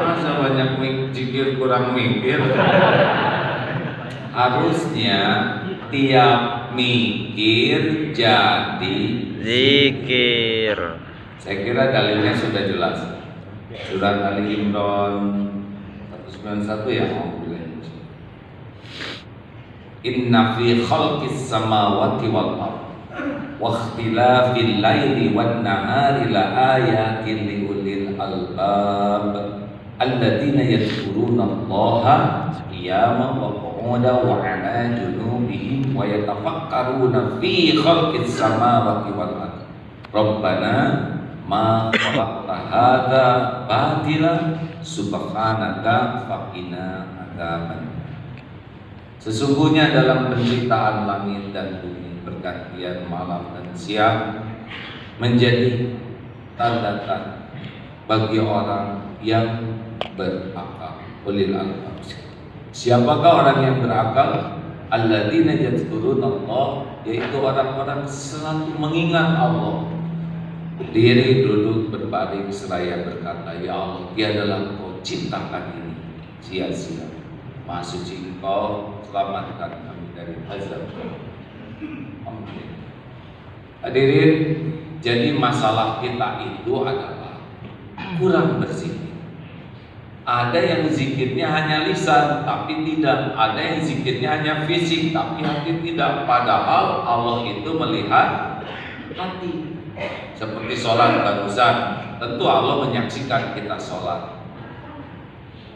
Masa banyak zikir kurang mikir? Harusnya tiap mikir jadi zikir. Saya kira dalilnya sudah jelas. Surat Ali Imran 191 ya. Inna fi khalqis samawati wal ardh wa ikhtilafil laili wan nahari la ayatin li ulil albab alladziina yadhkuruna Allaha qiyaman wa qu'udan wa 'ala junubihim wa yatafakkaruna fi khalqis samawati wal ardh Rabbana ma khalaqta hadza batila subhanaka faqina adzaban. Sesungguhnya dalam penciptaan langit dan bumi pergantian malam dan siang menjadi tanda-tanda bagi orang yang berakal. Ulil albab. Siapakah orang yang berakal? Alladzina yadhkuruna Allah, yaitu orang-orang selalu mengingat Allah. Berdiri, duduk, berbaring seraya berkata, ya Allah, tiadalah Engkau ciptakan ini sia-sia. Maha suci Engkau, selamatkan kami dari azab. Amin. Hadirin, jadi masalah kita itu adalah kurang berzikir. Ada yang zikirnya hanya lisan tapi tidak, ada yang zikirnya hanya fisik tapi hati tidak. Padahal Allah itu melihat hati. Seperti sholat dan Ustaz, tentu Allah menyaksikan kita sholat.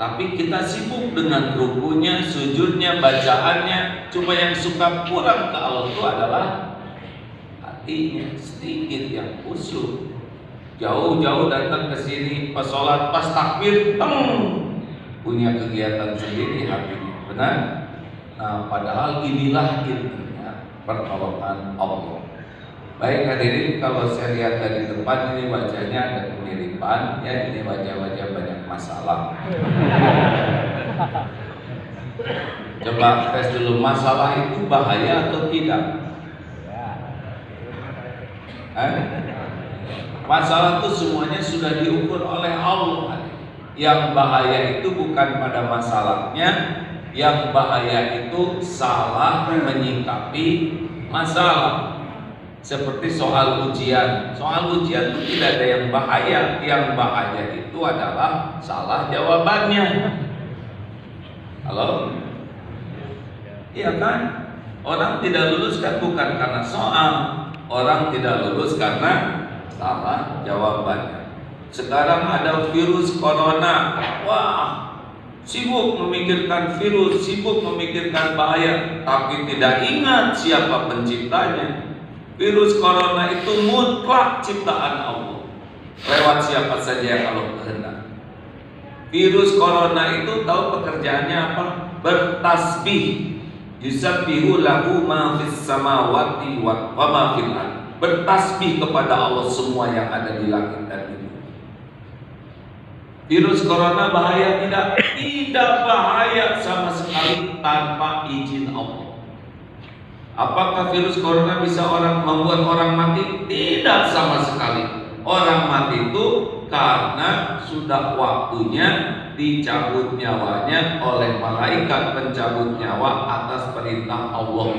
Tapi kita sibuk dengan rukunya, sujudnya, bacaannya. Cuma yang suka kurang ke Allah itu adalah hatinya, sedikit yang khusyuk. Jauh-jauh datang ke sini pas sholat, pas takbir, punya kegiatan sendiri hatinya. Benar? Nah, padahal inilah intinya pertolongan Allah. Baik hadirin, kalau saya lihat dari depan ini wajahnya ada kemiripan, ya ini wajah-wajah banyak masalah. Coba tes dulu, masalah itu bahaya atau tidak? Masalah itu semuanya sudah diukur oleh Allah. Yang bahaya itu bukan pada masalahnya, yang bahaya itu salah menyikapi masalah. Seperti soal ujian itu tidak ada yang bahaya. Yang bahaya itu adalah salah jawabannya. Halo? Iya kan? Orang tidak lulus kan bukan karena soal, orang tidak lulus karena salah jawabannya. Sekarang ada virus corona. Wah, sibuk memikirkan virus, sibuk memikirkan bahaya, tapi tidak ingat siapa penciptanya. Virus corona itu mutlak ciptaan Allah. Lewat siapa saja yang Allah kehendak. Virus corona itu tahu pekerjaannya apa? Bertasbih. Yusabbihu lahu ma fis samawati wa ma fil ardh. Bertasbih kepada Allah semua yang ada di langit dan di bumi. Virus corona bahaya tidak? Tidak bahaya sama sekali tanpa izin Allah. Apakah virus corona bisa membuat orang mati? Tidak sama sekali. Orang mati itu karena sudah waktunya dicabut nyawanya oleh malaikat pencabut nyawa atas perintah Allah.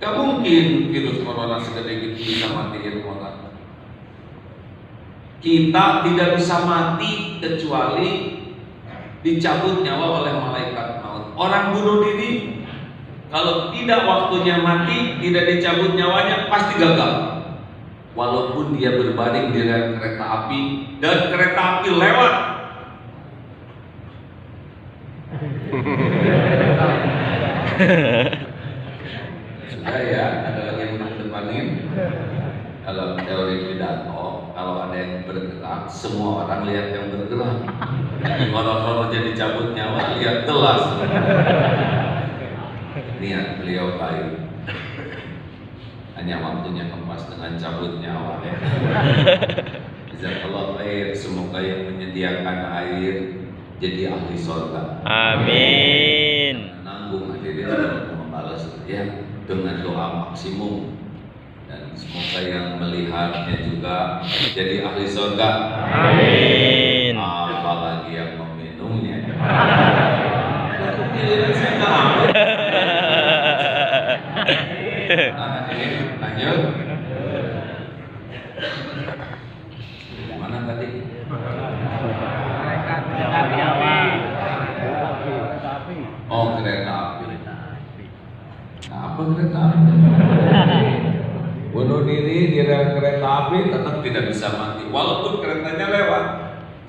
Gak mungkin virus corona segede gitu bisa matiin orang. Kita tidak bisa mati kecuali dicabut nyawa oleh malaikat maut. Orang bunuh diri, kalau tidak waktunya mati, tidak dicabut nyawanya, pasti gagal. Walaupun dia berbaring di rel kereta api dan kereta api lewat. Sudah ya, ada lagi yang mau depanin. Kalau teori pidato, kalau ada yang bergerak, semua orang lihat yang bergerak. Kalau jadi cabut nyawa, lihat gelas. Niat beliau baik, hanya waktunya kempas dengan cabut nyawa. Jazakallah khair, semoga yang menyediakan air jadi ahli surga. Amin. Nanggung hadirin untuk membalas ya dengan doa maksimum, dan semoga yang melihatnya juga jadi ahli surga. Amin. lagi yang meminumnya. Giliran saya nggak ambil. Nah, ini lanjut. Mana tadi? Oh, kereta api. Nah, apa kereta api? Bunuh diri di rel kereta api tetap tidak bisa mati walaupun keretanya lewat.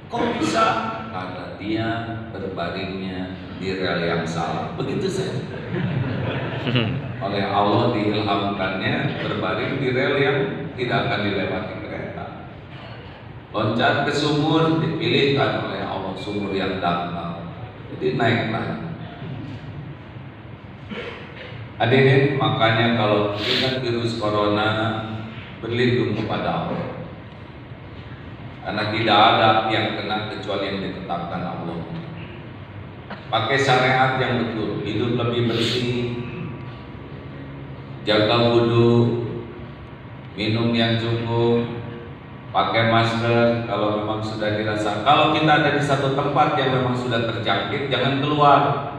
Kok bisa? Karena dia berbaringnya di rel yang salah. Begitu saja. Oleh Allah diilhamkannya berbaring di rel yang tidak akan dilewati kereta. Loncat ke sumur dipilihkan oleh Allah sumur yang dangkal. Jadi naiklah. Hadirin, makanya kalau ingat virus corona, berlindung kepada Allah. Karena tidak ada yang kena kecuali yang ditetapkan Allah. Pakai syariat yang betul, hidup lebih bersih, jaga wudhu, minum yang cukup, pakai masker kalau memang sudah dirasa. Kalau kita ada di satu tempat yang memang sudah terjangkit, jangan keluar.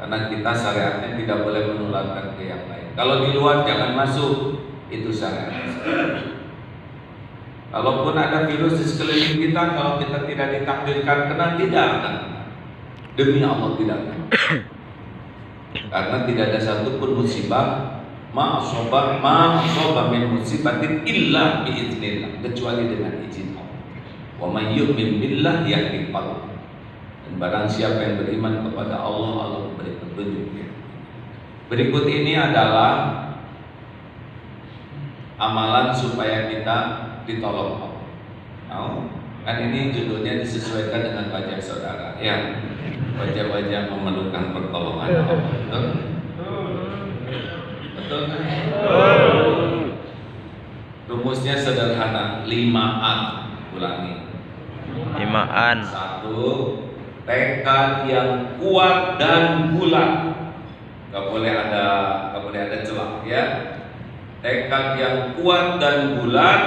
Karena kita syariatnya tidak boleh menularkan ke yang lain. Kalau di luar jangan masuk, itu syariat. Kalaupun ada virus di sekeliling kita, kalau kita tidak ditakdirkan kena, tidak akan kena. Demi Allah tidak akan. Karena tidak ada satupun musibah ma'asobah min musibatin illa biiznillah, kecuali dengan izin Allah. Wa may yu'min billah yahdi qalbah. Dan barang siapa yang beriman kepada Allah, Allah memberi petunjuknya. Berikut ini adalah amalan supaya kita ditolong Allah. Nah, kan ini judulnya disesuaikan dengan wajah saudara, ya. Wajah-wajah memerlukan pertolongan Allah. Betul? Betul kan? Rumusnya sederhana, 5A. Ulangi. 5an. 1. Tekad yang kuat dan bulat, gak boleh ada celah, ya. Tekad yang kuat dan bulat,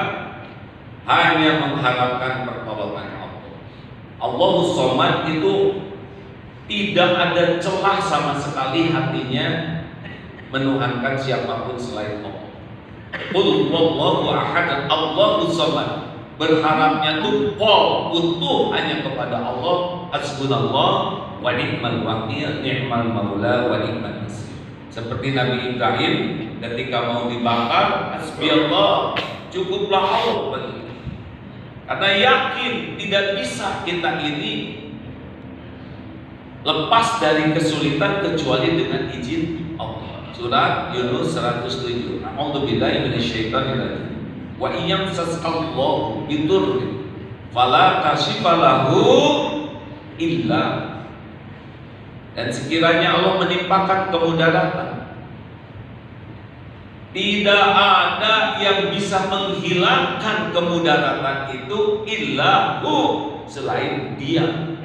hanya mengharapkan pertolongan Allah. Allahus Somad itu tidak ada celah sama sekali hatinya menuhankan siapapun selain Allah. Qul huwallahu ahad, Allahus Somad. Berharapnya tuh utuh hanya kepada Allah. Hasbunallah wa ni'mal wakil, ni'mal maula wa ni'mal nasir. Seperti Nabi Ibrahim ketika mau dibakar, hasbiyallah, cukuplah Allah bagi. Karena yakin tidak bisa kita ini lepas dari kesulitan kecuali dengan izin Allah. Surat Yunus 107. A'udzubillahi minasyaitonir rajim. Wa iyam saskallahu bidurri fala kashifalahu illa. Dan sekiranya Allah menimpakan kemudaratan, tidak ada yang bisa menghilangkan kemudaratan itu illahu, selain Dia.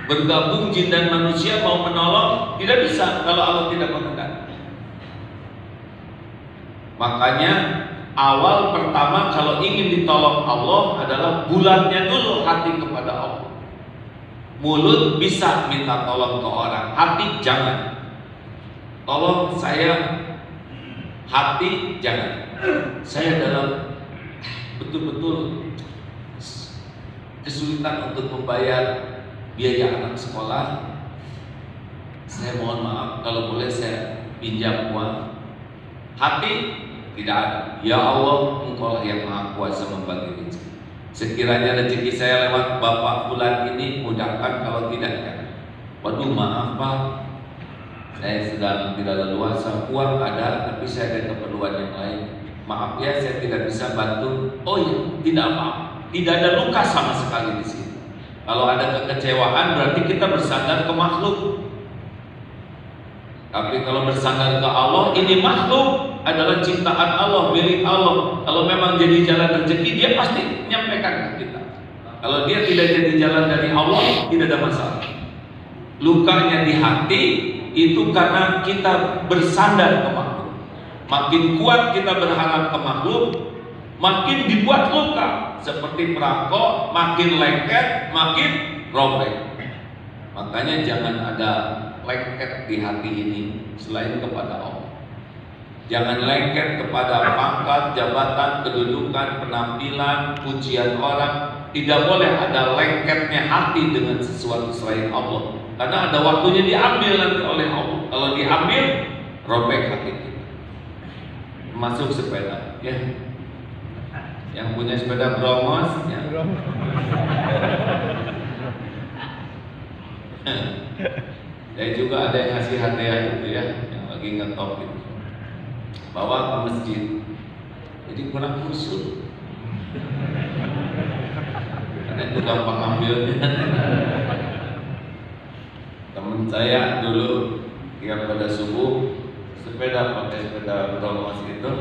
Bergabung jin dan manusia mau menolong tidak bisa kalau Allah tidak menghendaki. Makanya awal pertama kalau ingin ditolong Allah adalah bulatnya dulu hati kepada Allah. Mulut bisa minta tolong ke orang, hati jangan. Tolong saya, hati jangan. Saya dalam betul-betul kesulitan untuk membayar biaya anak sekolah. Saya mohon maaf kalau boleh saya pinjam uang. Hati tidak ada. Ya Allah, Engkau yang Maha Kuasa membagi rezeki. Sekiranya rezeki saya lewat Bapak bulan ini, mudahkan, kalau tidak jangan. Waduh, maaf Pak, saya sedang tidak leluasa, uang ada tapi saya ada keperluan yang lain. Maaf ya, saya tidak bisa bantu. Oh ya, tidak apa-apa. Tidak ada luka sama sekali di sini. Kalau ada kekecewaan berarti kita bersandar ke makhluk. Tapi kalau bersandar ke Allah, ini makhluk adalah ciptaan Allah, milik Allah. Kalau memang jadi jalan rezeki, Dia pasti menyampaikan ke kita. Kalau dia tidak jadi jalan dari Allah, tidak ada masalah. Lukanya di hati itu karena kita bersandar ke makhluk. Makin kuat kita berharap ke makhluk, makin dibuat luka. Seperti perangkok, makin lengket, makin robek. Makanya jangan ada lengket di hati ini selain kepada Allah. Jangan lengket kepada pangkat, jabatan, kedudukan, penampilan, pujian orang. Tidak boleh ada lengketnya hati dengan sesuatu selain Allah. Karena ada waktunya diambil nanti oleh Allah. Kalau diambil, robek hati kita. Masuk sepeda, ya. Yang punya sepeda Bromos, ya. Saya juga ada yang ngasih hadiah itu ya, yang lagi ngetop itu. Bawa ke masjid. Jadi kurang khusyuk. Karena itu gampang ambilnya. Temen saya dulu tiap pada subuh pakai sepeda Bromos itu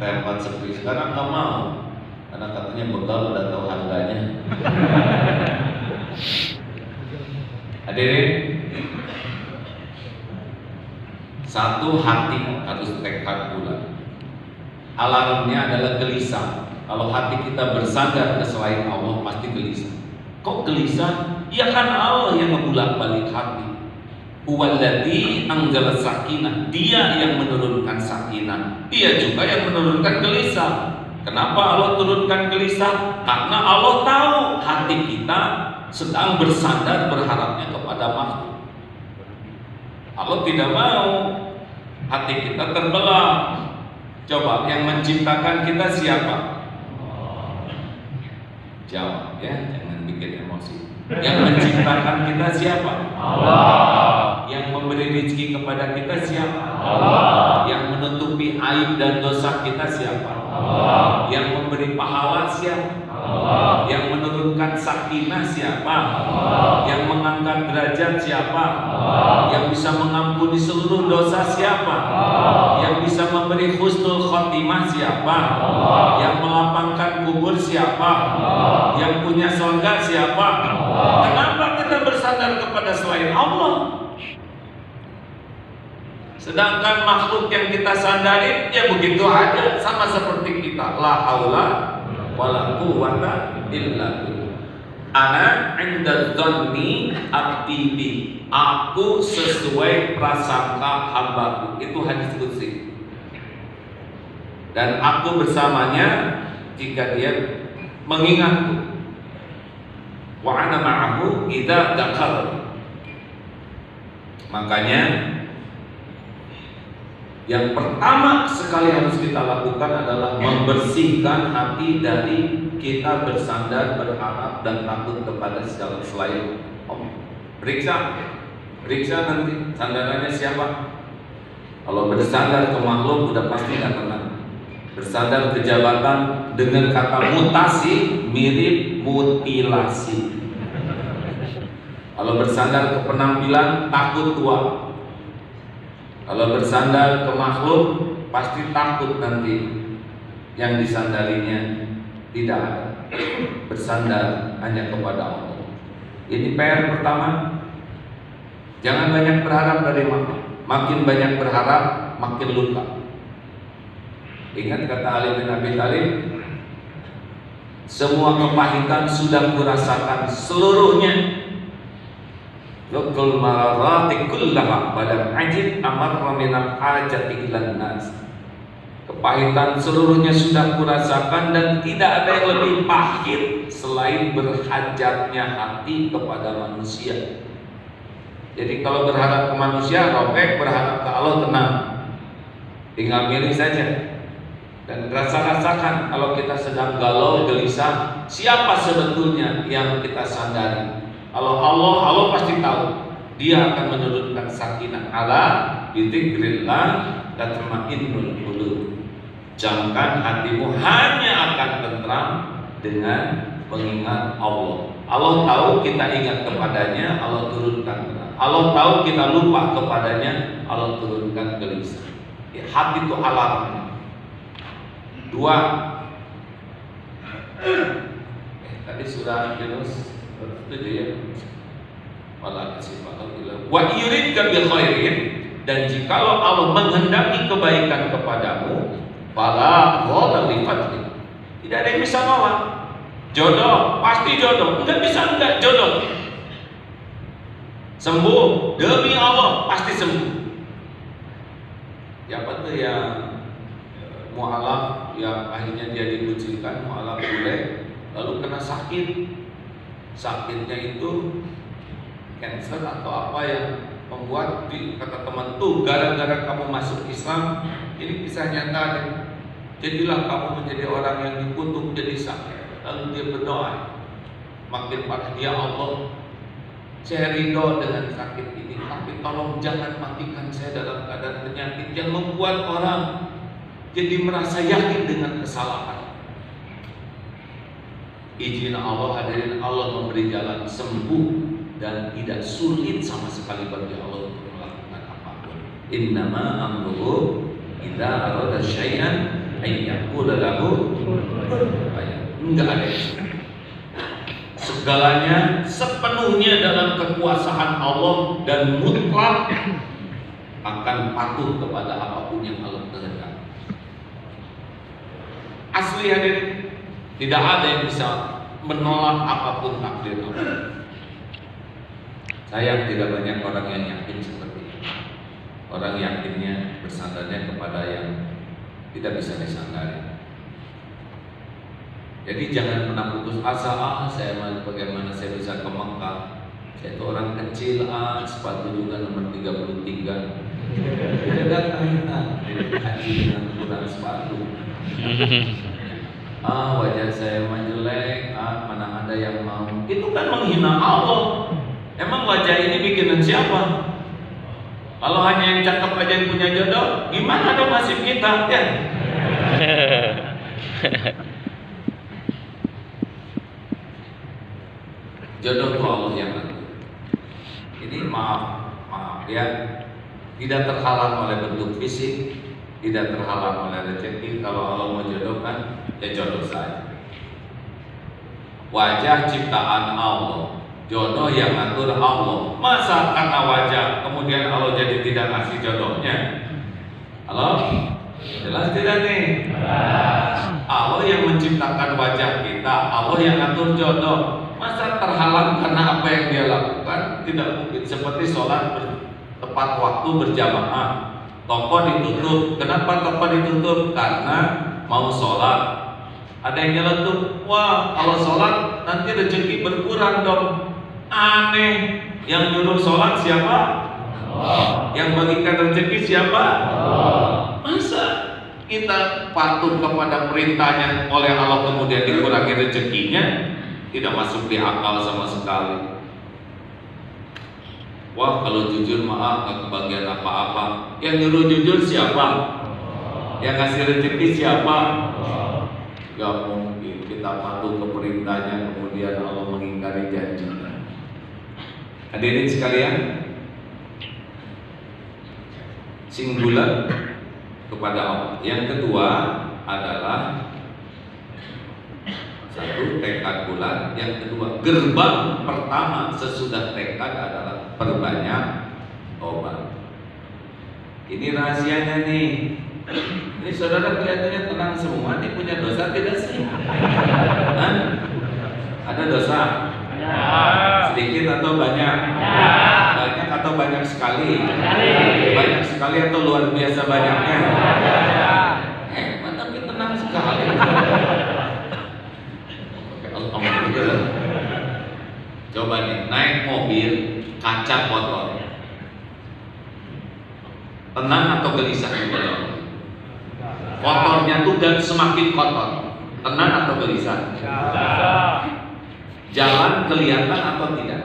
tempat sepi. Sekarang nggak mau karena katanya begal udah tahu harganya. Hadirin, satu hati harus tekad bulat. Alarmnya adalah gelisah. Kalau hati kita bersandar ke selain Allah pasti gelisah. Kok gelisah? Ya kan Allah yang ngebulak-balik hati. Huwallazi anzala sakinah. Dia yang menurunkan sakinah. Dia juga yang menurunkan gelisah. Kenapa Allah turunkan gelisah? Karena Allah tahu hati kita sedang bersandar berharapnya kepada makhluk. Allah tidak mau hati kita terbelah. Coba yang menciptakan kita siapa? Jawab ya, jangan bikin emosi. Yang menciptakan kita siapa? Allah. Yang memberi rezeki kepada kita siapa? Allah. Yang menutupi aib dan dosa kita siapa? Allah. Yang memberi pahala siapa? Allah. Yang menurunkan sakinah siapa? Allah. Yang mengangkat derajat siapa? Allah. Yang bisa mengampuni seluruh dosa siapa? Allah. Yang bisa memberi husnul khotimah siapa? Allah. Yang melapangkan kubur siapa? Allah. Yang punya surga siapa? Allah. Kenapa kita bersandar kepada selain Allah? Sedangkan makhluk yang kita sandarin ya begitu aja, sama seperti kita. La haula wala quwwata illa billah. Ana 'inda dhanni abdi bi. Aku sesuai prasangka hambaku. Itu hadis qudsi. Dan aku bersamanya jika dia mengingatku. Wa ana ma'ahu idza dzakar. Makanya yang pertama sekali harus kita lakukan adalah membersihkan hati dari kita bersandar, berharap dan takut kepada segala selain Allah. Periksa nanti sandarannya siapa. Kalau bersandar ke makhluk udah pasti nggak tenang. Bersandar ke jabatan dengan kata mutasi mirip mutilasi. Kalau bersandar ke penampilan takut tua. Kalau bersandar ke makhluk pasti takut nanti yang disandarinya tidak ada. Bersandar hanya kepada Allah. Ini PR pertama. Jangan banyak berharap dari makhluk. Makin banyak berharap makin luka. Ingat kata Ali bin Abi Thalib, semua kepahitan sudah kurasakan seluruhnya. Yaqul mararati kullaha badal ajid amarra minal hajati ilan nas. Kepahitan seluruhnya sudah kurasakan dan tidak ada yang lebih pahit selain berhajatnya hati kepada manusia. Jadi kalau berharap ke manusia robek, berharap ke Allah tenang. Tinggal milih saja. Dan rasakan kalau kita sedang galau, gelisah, siapa sebetulnya yang kita sandari? Kalau Allah pasti tahu. Dia akan menurunkan sakinah ala bidzikrillah tatma'innul qulub. Jamkan hatimu hanya akan tentram dengan mengingat Allah. Allah tahu kita ingat kepadanya, Allah turunkan tenang. Allah tahu kita lupa kepadanya, Allah turunkan gelisah. Ya, hati itu alarmnya. Dua. Tadi surah Yunus itu ya. Wala tasifatu illa wa yuridka bi khairin, dan jikalau Allah menghendaki kebaikan kepadamu, fala ghadha li fadli, Tidak ada yang bisa nolak. Jodoh, pasti jodoh. Enggak bisa enggak jodoh. Sembuh, demi Allah pasti sembuh. Siapa tuh yang mualaf yang akhirnya dia dikucilkan, mualaf bule, lalu kena sakit. Sakitnya itu cancer atau apa yang membuat kata teman tuh gara-gara kamu masuk Islam, ini kisah nyata deh. Jadilah kamu menjadi orang yang dikutuk jadi sakit. Lalu dia berdoa, makin parah, ya Allah, saya ridho dengan sakit ini, tapi tolong jangan matikan saya dalam keadaan penyakit yang membuat orang jadi merasa yakin dengan kesalahan. Izin Allah, hadirin, Allah memberi jalan sembuh dan tidak sulit sama sekali bagi Allah untuk melakukan apapun. Innama amruhu idza arada syai'an ay yaqula lahu kun fayakun. Enggak ada itu. Segalanya sepenuhnya dalam kekuasaan Allah dan mutlak akan patuh kepada apapun yang Allah kehendaki. Asli hadirin, tidak ada yang bisa menolak apapun takdir Allah. Sayang tidak banyak orang yang yakin seperti itu. Orang yakinnya bersandarnya kepada yang tidak bisa disandari. Jadi jangan pernah putus asa. Saya bagaimana saya bisa ke Mekah? Saya itu orang kecil, sepatu juga nomor 33. Tidak ada kaitan haji dengan ukuran sepatu. Wajah saya jelek, mana ada yang mau. Itu kan menghina Allah. Emang wajah ini bikinan siapa? Kalau hanya yang cakep aja yang punya jodoh, gimana dong nasib kita? Ya. Jodoh itu Allah yang ngatur. Ini maaf ya, tidak terhalang oleh bentuk fisik, tidak terhalang oleh rezeki. Kalau Allah mau jodohkan, ya jodoh saja. Wajah ciptaan Allah, jodoh yang ngatur Allah. Masa karena wajah kemudian Allah jadi tidak ngasih jodohnya? Halo? Jelas tidak nih? Allah yang menciptakan wajah kita, Allah yang ngatur jodoh. Masa terhalang karena apa yang dia lakukan? Tidak mungkin. Seperti sholat tepat waktu berjamaah, toko ditutup. Kenapa toko ditutup? Karena mau sholat. Ada yang nyeletuk, wah kalau sholat nanti rezeki berkurang dong. Aneh. Yang nyuruh sholat siapa? Allah. Yang bagikan rezeki siapa? Allah. Masa kita patuh kepada perintahnya oleh Allah kemudian dikurangi rezekinya? Tidak masuk di akal sama sekali. Wah kalau jujur maaf gak kebagian apa-apa. Yang nyuruh jujur siapa? Yang ngasih rezeki siapa? Gak mungkin kita patuh ke perintahnya kemudian Allah mengingkari janjinya. Hadirin sekalian, singular kepada Allah. Yang kedua adalah satu, tekad bulat. Yang kedua, gerbang pertama sesudah tekad adalah perbanyak tobat. Ini rahasianya nih. Ini saudara kelihatannya tenang semua. Ini punya dosa tidak sih? Hah? Ada dosa? Sedikit atau banyak? Banyak atau banyak sekali? Banyak sekali atau luar biasa banyaknya? Tapi tenang sekali. Coba nih, naik mobil kaca kotor, tenang atau gelisah? Kotornya tuh dan semakin kotor, tenang atau gelisah? Jalan kelihatan atau tidak?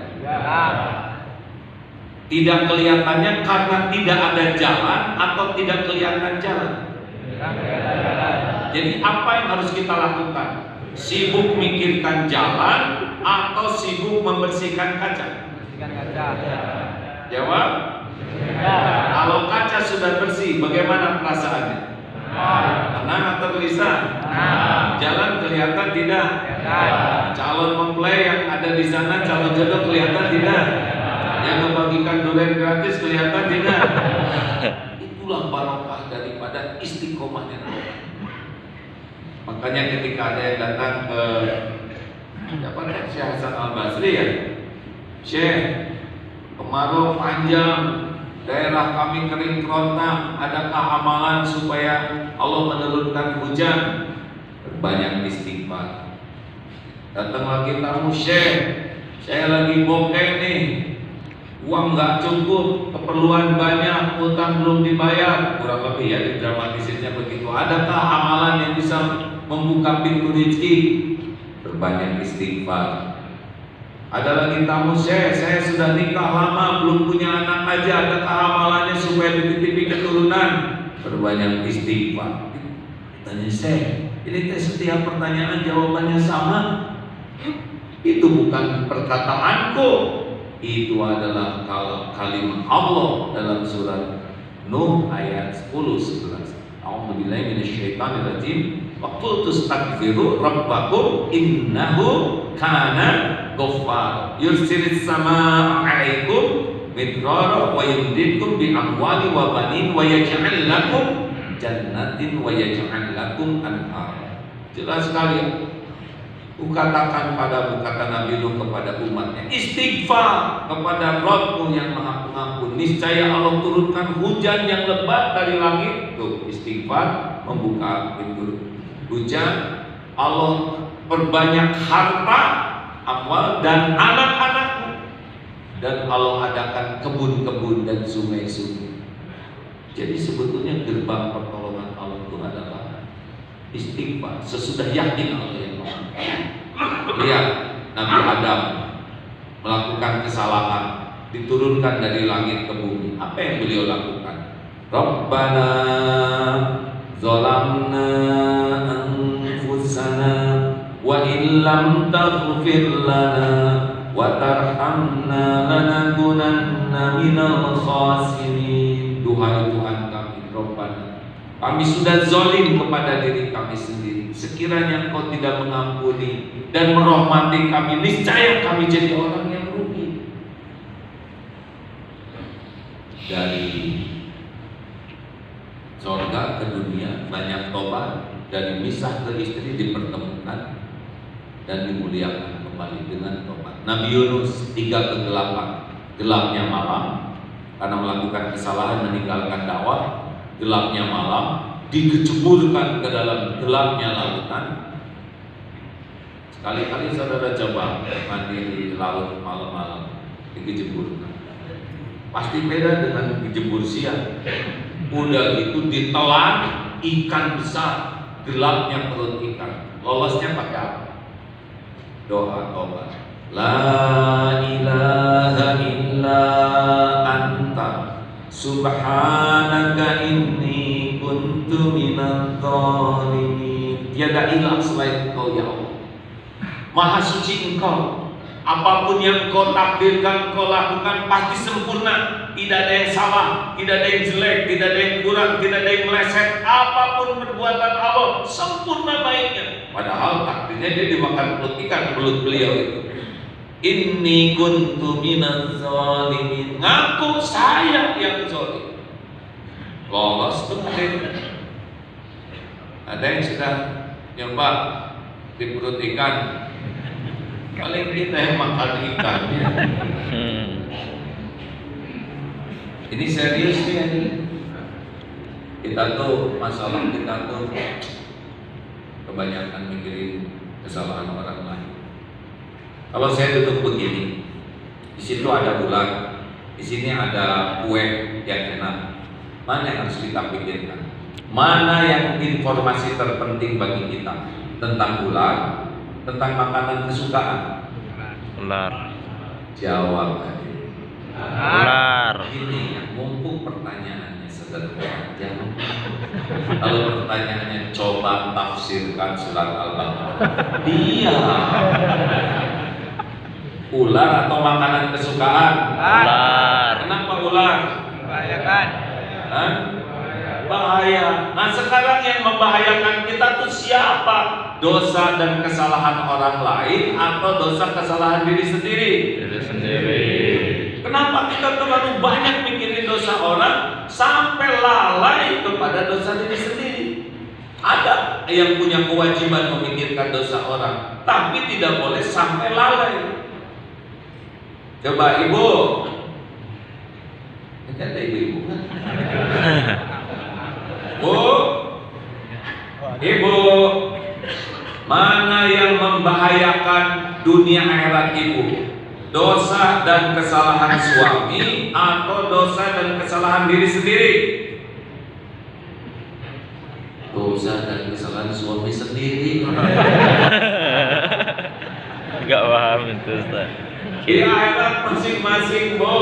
Tidak kelihatannya karena tidak ada jalan atau tidak kelihatan jalan? Jadi apa yang harus kita lakukan? Sibuk mikirkan jalan atau sibuk membersihkan kaca? Jawab. Kalau kaca sudah bersih, bagaimana perasaannya? Tenang atau gelisah? Jalan kelihatan tidak? Calon mempelai yang ada di sana, calon jodoh kelihatan tidak? Yang membagikan durian gratis kelihatan tidak? Itulah barokah daripada istiqomahnya. Makanya ketika ada yang datang ke Syekh Hasan Al-Basri ya, Syekh, kemarau panjang, daerah kami kering kerontang, adakah amalan supaya Allah menurunkan hujan? Banyak istighfar. Datang lagi tamu, Syekh, saya lagi bokeh nih, uang nggak cukup, keperluan banyak, utang belum dibayar. Kurang lebih ya didramatisirnya begitu. Adakah amalan yang bisa membuka pintu rezeki? Berbanyak istighfar. Ada lagi tamu, saya sudah nikah lama, belum punya anak aja, adakah amalannya supaya dititipi keturunan? Berbanyak istighfar. Tanya saya, ini setiap pertanyaan jawabannya sama. Itu bukan perkataanku, itu adalah kalimat Allah dalam surat Nuh ayat 10-11. A'udzubillahi minasyaitonirrajim. Wa qul tastaghfiru rabbakum innahu kana ghaffar yursilis samaa'a 'alaikum midrara wa yumdidkum bi amwali wa banin wa yaj'al lakum jannatin wa yaj'al lakum anhar. Jelas sekali. Kukatakan padamu, kata Nabi Nuh kepada umatnya, istighfar kepada Rabbmu yang Maha Pengampun. Niscaya Allah turunkan hujan yang lebat dari langit. Tuh, istighfar membuka pintu hujan. Allah perbanyak harta, amwal dan anak-anakmu. Dan Allah adakan kebun-kebun dan sungai-sungai. Jadi sebetulnya gerbang pertolongan Allah itu adalah istighfar. Sesudah yakin Allah yang Maha. Lihat Nabi Adam melakukan kesalahan, diturunkan dari langit ke bumi. Apa yang beliau lakukan? Rabbana zalamna anfusana wa illam taghfir lana wa tarhamna lanakunanna minal khasirin. Duhai Tuhan kami, Rabbana, kami sudah zalim kepada diri kami sendiri. Sekiranya Engkau tidak mengampuni dan merahmati kami, niscaya kami jadi orang yang rugi. Dari surga ke dunia banyak tobat, dari misah ke istri dipertemukan dan dimuliakan kembali dengan tobat. Nabi Yunus 3 kegelapan, gelapnya malam karena melakukan kesalahan meninggalkan dakwah, gelapnya malam dikejeburkan ke dalam gelapnya lautan. Sekali-kali saudara coba mandi di laut malam-malam, dikejeburkan. Pasti beda dengan dijebur siang. Udah itu ditelan ikan besar, gelapnya perut ikan. Lolosnya pakai apa? Doa tobat. La ilaha illa anta subhanaka inni kuntu minadh dhalimin. Tiada ilah selain Engkau ya Allah. Maha suci Engkau. Apapun yang Engkau takdirkan, Engkau lakukan pasti sempurna. Tidak ada yang salah, tidak ada yang jelek, tidak ada yang kurang, tidak ada yang meleset. Apapun perbuatan Allah sempurna baiknya. Padahal takdirnya dia dimakan mulut ikan, mulut beliau itu. Inni kuntu minadh dhalimin. Ngaku saya yang zalim. Lolos tuh ada yang sudah nyoba di perut ikan. Paling kita yang makan ikannya. Ini serius nih ini. Kita tuh masalah kita tuh kebanyakan mikirin kesalahan orang lain. Kalau saya duduk begini, di situ ada ular, di sini ada kue yang enak. Mana yang harus kita pikirkan? Mana yang informasi terpenting bagi kita tentang ular, tentang makanan kesukaan? Ular. Jawab tadi. Ular. Ini yang mumpung pertanyaannya sederhana. Jangan. Kalau pertanyaannya coba tafsirkan surat Al-Baqarah. Dia ular atau makanan kesukaan? Ular. Kenapa ular? Bahaya kan? Hah? Bahaya. Nah sekarang yang membahayakan kita tuh siapa? Dosa dan kesalahan orang lain atau dosa kesalahan diri sendiri? Diri sendiri. Kenapa kita terlalu banyak mikirin dosa orang sampai lalai kepada dosa diri sendiri? Ada yang punya kewajiban memikirkan dosa orang, tapi tidak boleh sampai lalai. Coba ibu, ini ada ibu-ibu kan? Bu, ibu, mana yang membahayakan dunia akhirat ibu? Dosa dan kesalahan suami atau dosa dan kesalahan diri sendiri? Dosa dan kesalahan suami sendiri. Enggak paham itu Ustaz. Di akhirat masing-masing, Bu.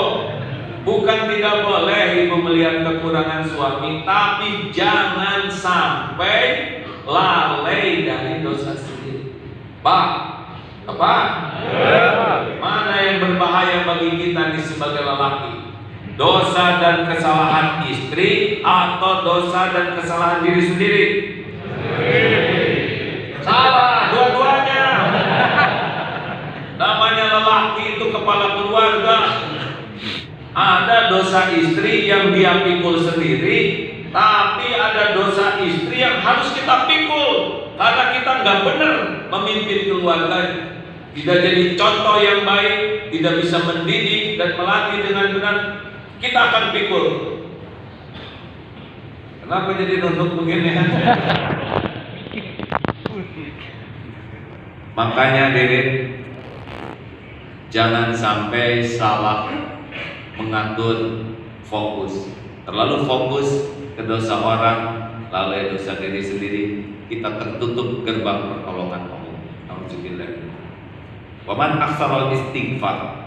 Bukan tidak boleh ibu melihat kekurangan suami, tapi jangan sampai lalai dari dosa sendiri. Pak, apa? Mana yang berbahaya bagi kita nih sebagai lelaki? Dosa dan kesalahan istri atau dosa dan kesalahan diri sendiri? Salah, dua-duanya. Namanya lelaki itu kepala keluarga. Ada dosa istri yang dia pikul sendiri, tapi ada dosa istri yang harus kita pikul karena kita nggak benar memimpin keluarga, tidak jadi contoh yang baik, tidak bisa mendidik dan melatih dengan benar. Kita akan pikul. Kenapa jadi nunduk begini? Makanya Dedek, jangan sampai salah mengatur fokus. Terlalu fokus ke dosa orang, lalai dosa diri sendiri, kita tertutup gerbang pertolongan Allah. Alhamdulillah. Wa man aksarul istighfar,